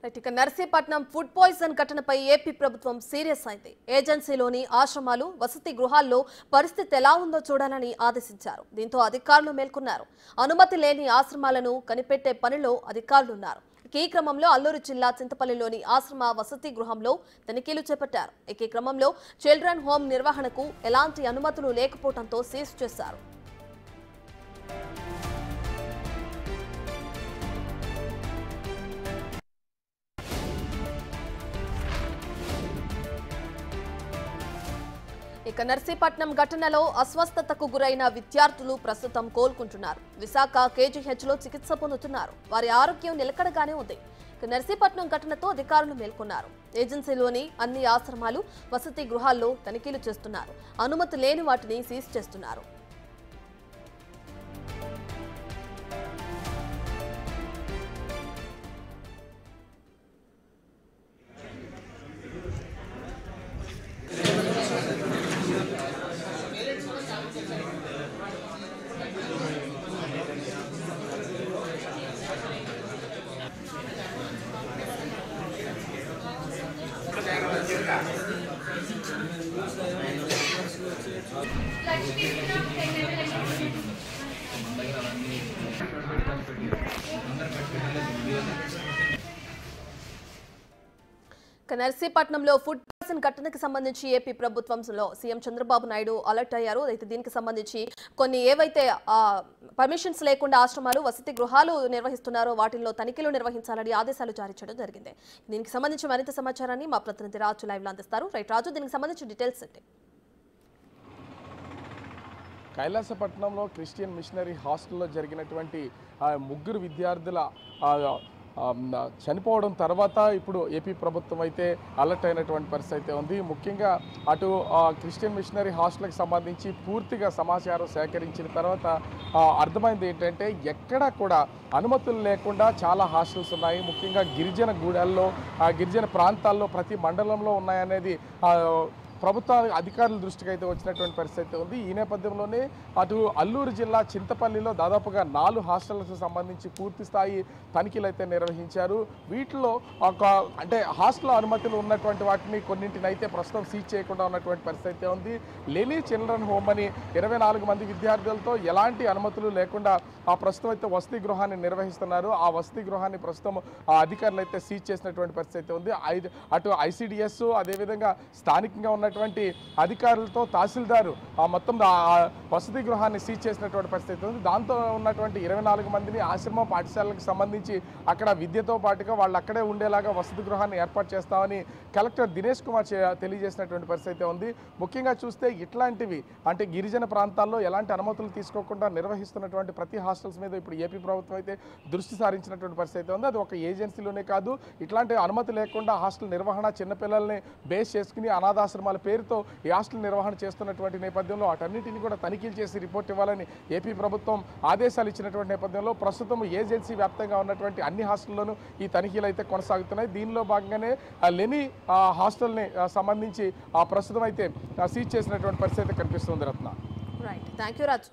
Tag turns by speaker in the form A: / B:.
A: ఇక Narsipatnam food poison ఘటనపై AP ప్రభుత్వం సీరియస్ అయింది. ఏజెన్సీలోని ఆశ్రమాలు, వసతి గృహాల్లో పరిస్థితి ఎలా ఉందో చూడాలని ఆదేశించారు. దీంతో అధికారులు మేల్కొన్నారు. అనుమతి లేని ఆశ్రమాలను కనిపెట్టే పనిలో అధికారులున్నారు. ఈ క్రమంలో అల్లూరు జిల్లా చింతపల్లిలోని ఆశ్రమ వసతి గృహంలో తనిఖీలు చేపట్టారు. ఈ క్రమంలో చిల్డ్రన్ హోమ్ నిర్వహణకు ఎలాంటి అనుమతులు లేకపోవడంతో సీజ్ చేశారు. ఇక నర్సీపట్నం ఘటనలో అస్వస్థతకు గురైన విద్యార్థులు ప్రస్తుతం కోలుకుంటున్నారు. విశాఖ కేజీహెచ్లో చికిత్స పొందుతున్నారు. వారి ఆరోగ్యం నిలకడగానే ఉంది. ఇక నర్సీపట్నం ఘటనతో అధికారులు మేల్కొన్నారు. ఏజెన్సీలోని అన్ని ఆశ్రమాలు, వసతి గృహాల్లో తనిఖీలు చేస్తున్నారు. అనుమతి లేని వాటిని సీజ్ చేస్తున్నారు. నర్సీపట్నంలో ఫుడ్ పాయిజన్ ఘటనకు సంబంధించి ఏపీ ప్రభుత్వంలో సీఎం చంద్రబాబు నాయుడు అలర్ట్ అయ్యారు. అయితే దీనికి సంబంధించి కొన్ని ఏవైతే పర్మిషన్స్ లేకుండా ఆశ్రమాలు, వసతి గృహాలు నిర్వహిస్తున్నారో వాటిల్లో తనిఖీలు నిర్వహించాలని ఆదేశాలు జారీ చేయడం జరిగింది. దీనికి సంబంధించి మరింత సమాచారాన్ని మా ప్రతినిధి రాజు లైవ్ లో అందిస్తారు. రైట్ రాజు, దీనికి సంబంధించి డీటెయిల్స్ ఏంటి?
B: కైలాసపట్నంలో క్రిస్టియన్ మిషనరీ హాస్టల్లో జరిగినటువంటి ముగ్గురు విద్యార్థుల చనిపోవడం తర్వాత ఇప్పుడు ఏపీ ప్రభుత్వం అయితే అలర్ట్ అయినటువంటి పరిస్థితి అయితే ఉంది. ముఖ్యంగా అటు క్రిస్టియన్ మిషనరీ హాస్టల్కి సంబంధించి పూర్తిగా సమాచారం సేకరించిన తర్వాత అర్థమైంది ఏంటంటే ఎక్కడా కూడా అనుమతులు లేకుండా చాలా హాస్టల్స్ ఉన్నాయి. ముఖ్యంగా గిరిజన గూడాల్లో, గిరిజన ప్రాంతాల్లో ప్రతి మండలంలో ఉన్నాయనేది ప్రభుత్వ అధికారుల దృష్టికి అయితే వచ్చినటువంటి పరిస్థితి ఉంది. ఈ నేపథ్యంలోనే అటు అల్లూరు జిల్లా చింతపల్లిలో దాదాపుగా 4 హాస్టళ్లకు సంబంధించి పూర్తి స్థాయి తనిఖీలు అయితే నిర్వహించారు. వీటిలో అంటే హాస్టల్ అనుమతులు ఉన్నటువంటి వాటిని కొన్నింటిని అయితే ప్రస్తుతం సీజ్ చేయకుండా ఉన్నటువంటి పరిస్థితి ఉంది. లెనీ చిల్డ్రన్ హోమ్ అని 24 మంది విద్యార్థులతో ఎలాంటి అనుమతులు లేకుండా ప్రస్తుతం అయితే వసతి గృహాన్ని నిర్వహిస్తున్నారు. ఆ వసతి గృహాన్ని ప్రస్తుతం అధికారులు అయితే సీజ్ చేసినటువంటి పరిస్థితి ఉంది. అటు ఐసిడిఎస్, అదేవిధంగా స్థానికంగా ఉన్నటువంటి అధికారులతో తహసీల్దారు మొత్తం వసతి గృహాన్ని సీజ్ చేసినటువంటి పరిస్థితి ఉంది. దాంతో ఉన్నటువంటి 24 మందిని ఆశ్రమ పాఠశాలకు సంబంధించి అక్కడ విద్యతో పాటుగా వాళ్ళు అక్కడే ఉండేలాగా వసతి గృహాన్ని ఏర్పాటు చేస్తామని కలెక్టర్ దినేష్ కుమార్ తెలియజేసినటువంటి పరిస్థితి ఉంది. ముఖ్యంగా చూస్తే ఇట్లాంటివి అంటే గిరిజన ప్రాంతాల్లో ఎలాంటి అనుమతులు తీసుకోకుండా నిర్వహిస్తున్నటువంటి ప్రతి హాస్టల్స్ మీద ఇప్పుడు ఏపీ ప్రభుత్వం అయితే దృష్టి సారించినటువంటి పరిస్థితి ఉంది. అది ఒక ఏజెన్సీలోనే కాదు, ఇట్లాంటి అనుమతి లేకుండా హాస్టల్ నిర్వహణ, చిన్నపిల్లల్ని బేస్ చేసుకుని అనాథాశ్రమాల పేరుతో ఈ హాస్టల్ నిర్వహణ చేస్తున్నటువంటి నేపథ్యంలో వాటన్నిటిని కూడా తనిఖీలు చేసి రిపోర్ట్ ఇవ్వాలని ఏపీ ప్రభుత్వం ఆదేశాలు ఇచ్చినటువంటి నేపథ్యంలో ప్రస్తుతం ఏజెన్సీ వ్యాప్తంగా ఉన్నటువంటి అన్ని హాస్టల్లోనూ ఈ తనిఖీలు అయితే కొనసాగుతున్నాయి. దీనిలో భాగంగానే లెనీ హాస్టల్ని సంబంధించి ప్రస్తుతం అయితే సీజ్ చేసినటువంటి పరిస్థితి కనిపిస్తుంది. రత్న,
A: రైట్, థ్యాంక్ యూ రాజు.